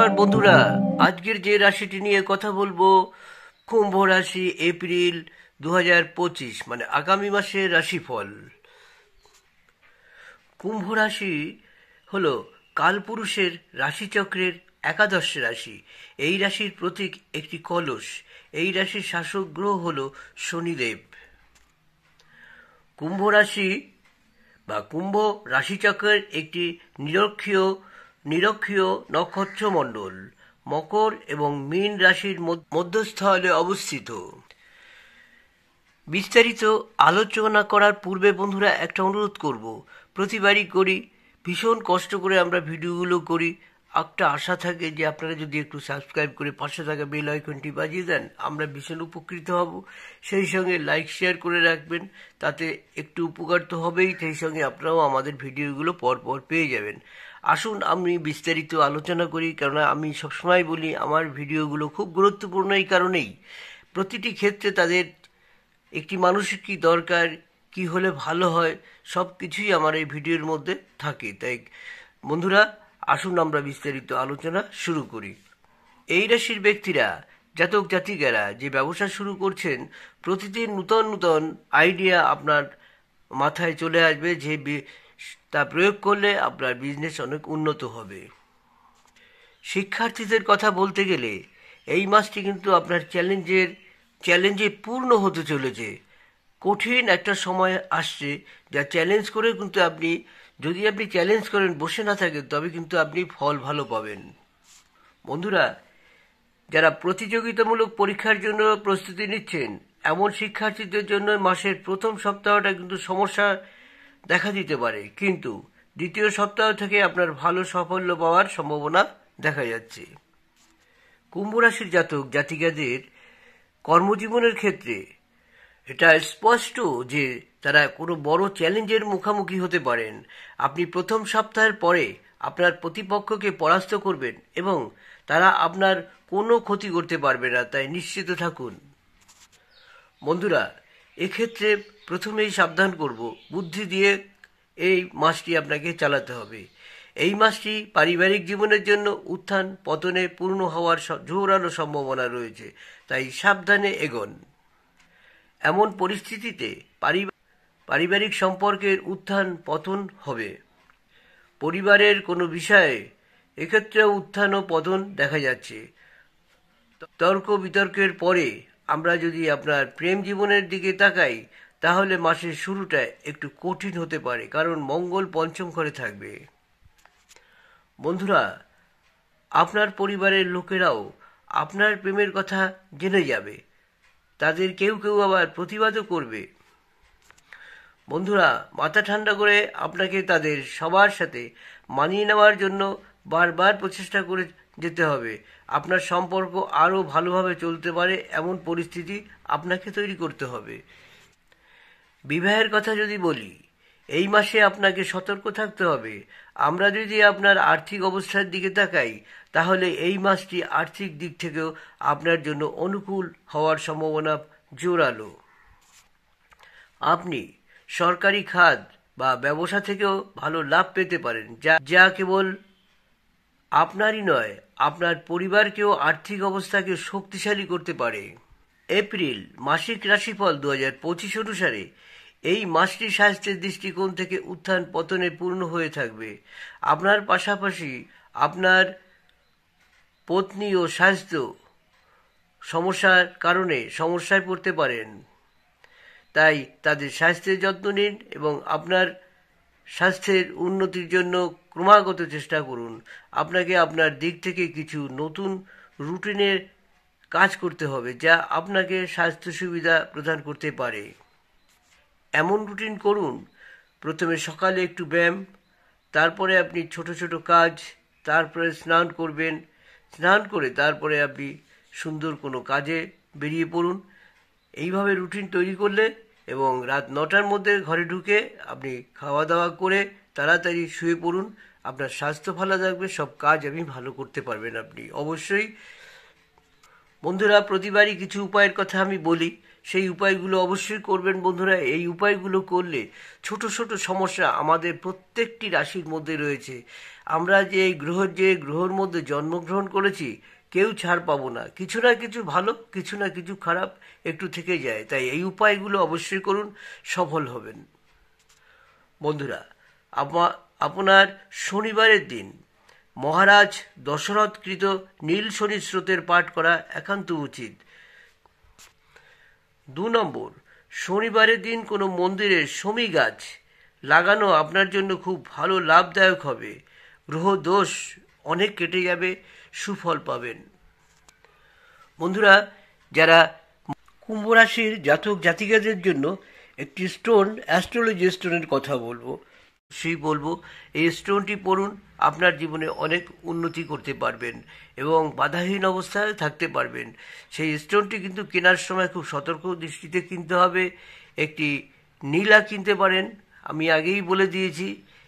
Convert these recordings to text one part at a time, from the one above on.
নমস্কার বন্ধুরা, আজকের যে রাশিটি নিয়ে কথা বলবো কুম্ভ রাশি এপ্রিল 2025 মানে আগামী মাসের রাশিফল। কুম্ভ রাশি হলো কালপুরুষের রাশিচক্রের একাদশ রাশি। এই রাশির প্রতীক একটি কলস। এই রাশির শাসক গ্রহ হলো শনিদেব। কুম্ভ রাশি বা কুম্ভ রাশিচক্রের একটি নিরক্ষীয় নক্ষত্রমণ্ডল মকর এবং মীন রাশির মধ্যস্থলে অবস্থিত। বিস্তারিত আলোচনা করার পূর্বে বন্ধুরা একটা অনুরোধ করব, প্রতিবারই করি, ভীষণ কষ্ট করে আমরা ভিডিওগুলো করি। একটা আশা থাকে যে আপনারা যদি একটু সাবস্ক্রাইব করে পাশে থাকা বেল আইকনটি বাজিয়ে দেন, আমরা ভীষণ উপকৃত হব। সেই সঙ্গে লাইক শেয়ার করে রাখবেন, তাতে একটু উপকার তো হবেই, সেই সঙ্গে আপনারাও আমাদের ভিডিওগুলো পরপর পেয়ে যাবেন। আসুন আমি বিস্তারিত আলোচনা করি, কেননা আমি সবসময় বলি আমার ভিডিওগুলো খুব গুরুত্বপূর্ণ এই কারণেই, প্রতিটি ক্ষেত্রে তাদের একটি মানুষের কী দরকার, কি হলে ভালো হয়, সব কিছুই আমার এই ভিডিওর মধ্যে থাকে। তাই বন্ধুরা আসুন আমরা বিস্তারিত আলোচনা শুরু করি। এই রাশির ব্যক্তিরা, জাতক জাতিকারা যে ব্যবসা শুরু করছেন, প্রতিদিন নূতন নূতন আইডিয়া আপনার মাথায় চলে আসবে, যে তা প্রয়োগ করলে আপনার বিজনেস অনেক উন্নত হবে। শিক্ষার্থীদের কথা বলতে গেলে এই মাসটি কিন্তু আপনার চ্যালেঞ্জে পূর্ণ হতে চলেছে। কঠিন একটা সময় আসছে, যা চ্যালেঞ্জ করে কিন্তু যদি আপনি চ্যালেঞ্জ করেন, বসে না থাকেন, তবে কিন্তু আপনি ফল ভালো পাবেন। বন্ধুরা, যারা প্রতিযোগিতামূলক পরীক্ষার জন্য প্রস্তুতি নিচ্ছেন, এমন শিক্ষার্থীদের জন্য মাসের প্রথম সপ্তাহটা কিন্তু সমস্যা দেখা দিতে পারে, কিন্তু দ্বিতীয় সপ্তাহ থেকে আপনার ভালো সাফল্য পাওয়ার সম্ভাবনা দেখা যাচ্ছে। কুম্ভ রাশির জাতক জাতিকাদের কর্মজীবনের ক্ষেত্রে এটা স্পষ্ট যে তারা কোনো বড় চ্যালেঞ্জের মুখোমুখি হতে পারেন। আপনি প্রথম সপ্তাহের পরে আপনার প্রতিপক্ষকে পরাস্ত করবেন এবং তারা আপনার কোনো ক্ষতি করতে পারবে না, তাই নিশ্চিত থাকুন। বন্ধুরা, এক্ষেত্রে প্রথমেই সাবধান করব, বুদ্ধি দিয়ে এই মাসটি আপনাকে চালাতে হবে। এই মাসটি পারিবারিক জীবনের জন্য উত্থান পতনে পূর্ণ হওয়ার জোরালো সম্ভাবনা রয়েছে, তাই সাবধানে এগোন। এমন পরিস্থিতিতে পারিবারিক সম্পর্কের উত্থান পতন হবে। পরিবারের কোনো বিষয়ে এক্ষেত্রে উত্থান ও পতন দেখা যাচ্ছে। তর্ক বিতর্কের পরে আমরা যদি আপনার প্রেম জীবনের দিকে তাকাই, তাহলে মাসের শুরুটা একটু কঠিন হতে পারে, কারণ মঙ্গল পঞ্চম ঘরে থাকবে। বন্ধুরা, আপনার পরিবারের লোকেরাও আপনার প্রেমের কথা জেনে যাবে, তাদের কেউ কেউ আবার প্রতিবাদও করবে। বন্ধুরা, মাথা ঠান্ডা করে আপনাকে তাদের সবার সাথে মানিয়ে নেওয়ার জন্য বারবার প্রচেষ্টা করে যেতে হবে। আপনার সম্পর্ক আরও ভালোভাবে চলতে পারে এমন পরিস্থিতি আপনাকে তৈরি করতে হবে। বিবাহের কথা যদি বলি, এই মাসে আপনাকে সতর্ক থাকতে হবে। আমরা যদি আপনার আর্থিক অবস্থার দিকে তাকাই, তাহলে এই মাসটি আর্থিক দিক থেকেও আপনার জন্য অনুকূল হওয়ার সম্ভাবনা জোরালো। আপনি সরকারি খাত বা ব্যবসা থেকেও ভালো লাভ পেতে পারেন, যা কেবল আপনারই নয়, আপনার পরিবারকেও আর্থিক অবস্থাকে শক্তিশালী করতে পারে। এপ্রিল মাসিক রাশিফল 2025 অনুসারে এই মাসটি স্বাস্থ্যের দৃষ্টিকোণ থেকে উত্থান পতনে পূর্ণ হয়ে থাকবে। আপনার পাশাপাশি আপনার পত্নী ও স্বাস্থ্য সমস্যার কারণে সমস্যায় পড়তে পারেন, তাই তাদের স্বাস্থ্যের যত্ন নিন এবং আপনার স্বাস্থ্যের উন্নতির জন্য ক্রমাগত চেষ্টা করুন। আপনাকে আপনার দিক থেকে কিছু নতুন রুটিনের কাজ করতে হবে, যা আপনাকে স্বাস্থ্য সুবিধা প্রদান করতে পারে। এমন রুটিন করুন, প্রথমে সকালে একটু ব্যায়াম, তারপরে আপনি ছোট ছোট কাজ, তারপরে স্নান করবেন, স্নান করে তারপরে আপনি সুন্দর কোনো কাজে বেরিয়ে পড়ুন। এইভাবে রুটিন তৈরি করলে এবং রাত 9টার মধ্যে ঘরে ঢুকে আপনি খাওয়া দাওয়া করে তাড়াতাড়ি শুয়ে পড়ুন, আপনার স্বাস্থ্য ভালো থাকবে, সব কাজ আপনি ভালো করতে পারবেন আপনি অবশ্যই। বন্ধুরা, প্রতিবারই কিছু উপায়ের কথা আমি বলি, সেই উপায়গুলো অবশ্যই করবেন বন্ধুরা। এই উপায়গুলো করলে ছোট ছোট সমস্যা আমাদের প্রত্যেকটি রাশির মধ্যে রয়েছে। আমরা যে গ্রহের মধ্যে জন্মগ্রহণ করেছি কেউ ছাড় পাবো না, কিছু না কিছু ভালো কিছু না কিছু খারাপ একটু থেকে যায়। তাই এই উপায়গুলো অবশ্যই করুন, সফল হবেন বন্ধুরা। আপনার শনিবারের দিন মহারাজ দশরথকৃত নীল শনি স্রোতের পাঠ করা একান্ত উচিত। 2 নম্বর, শনিবারের দিন কোনো মন্দিরে শমী গাছ লাগানো আপনার জন্য খুব ভালো লাভদায়ক হবে। গ্রহ দোষ অনেক কেটে যাবে, সুফল পাবেন বন্ধুরা। যারা কুম্ভ রাশির জাতক জাতিকাদের জন্য একটি স্টোন, অ্যাস্ট্রোলজি স্টোনের কথা বলবো। এই স্টোনটি পড়ুন, আপনার জীবনে অনেক উন্নতি করতে পারবেন এবং বাধাহীন অবস্থায় থাকতে পারবেন। সেই স্টোনটি কিন্তু কেনার সময় খুব সতর্ক দৃষ্টিতে কিনতে হবে। একটি নীলা কিনতে পারেন, আমি আগেই বলে দিয়েছি।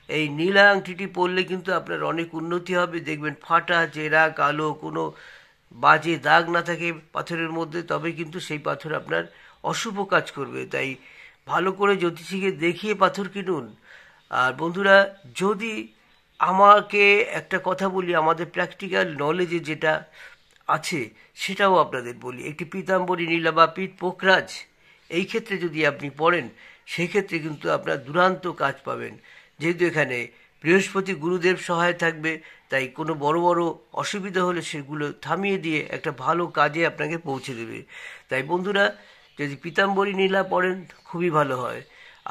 এই নীলা আংটিটি পরলে কিন্তু আপনার অনেক উন্নতি হবে। দেখবেন ফাটা, চেরা, কালো কোনো বাজে দাগ না থাকে পাথরের মধ্যে, তবে কিন্তু সেই পাথর আপনার অশুভ কাজ করবে। তাই ভালো করে জ্যোতিষীকে দেখিয়ে পাথর কিনুন। আর বন্ধুরা, যদি আমাকে একটা কথা বলি, আমাদের প্র্যাকটিক্যাল নলেজে যেটা আছে সেটাও আপনাদের বলি। একটি পীতাম্বরী নীলা বা পীত পোখরাজ এই ক্ষেত্রে যদি আপনি পড়েন, সেক্ষেত্রে কিন্তু আপনার দুরান্ত কাজ পাবেন। যেহেতু এখানে বৃহস্পতি গুরুদেব সহায় থাকবে, তাই কোনো বড় বড় অসুবিধা হলে সেগুলো থামিয়ে দিয়ে একটা ভালো কাজে আপনাকে পৌঁছে দেবে। তাই বন্ধুরা, যদি পীতাম্বরী নীলা পড়েন খুবই ভালো হয়।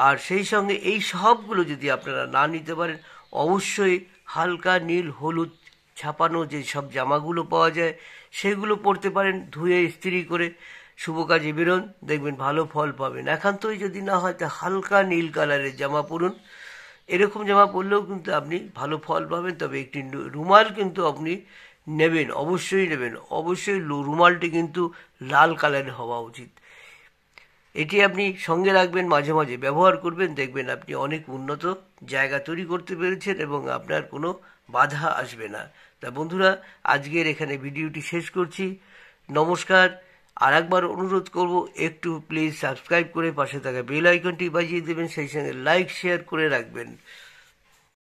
আর সেই সঙ্গে এই সবগুলো যদি আপনারা না নিতে পারেন, অবশ্যই হালকা নীল হলুদ ছাপানো যে সব জামাগুলো পাওয়া যায় সেগুলো পরতে পারেন। ধুয়ে ইস্ত্রি করে শুভ কাজে বেরোন, দেখবেন ভালো ফল পাবেন। একান্তই যদি না হয় তা হালকা নীল কালারের জামা পরুন। এরকম জামা পরলেও কিন্তু আপনি ভালো ফল পাবেন। তবে একটি রুমাল কিন্তু আপনি নেবেন, অবশ্যই নেবেন। অবশ্যই রুমালটি কিন্তু লাল কালারের হওয়া উচিত। এটি আপনি সঙ্গে রাখবেন, মাঝে মাঝে ব্যবহার করবেন, দেখবেন আপনি অনেক উন্নত জায়গা তৈরি করতে পেরেছেন এবং আপনার কোনো বাধা আসবে না। তা বন্ধুরা, আজকের এখানে ভিডিওটি শেষ করছি। নমস্কার। আর একবার অনুরোধ করব, একটু প্লিজ সাবস্ক্রাইব করে পাশে থাকা বেল আইকনটি বাজিয়ে দেবেন, সেই সঙ্গে লাইক শেয়ার করে রাখবেন।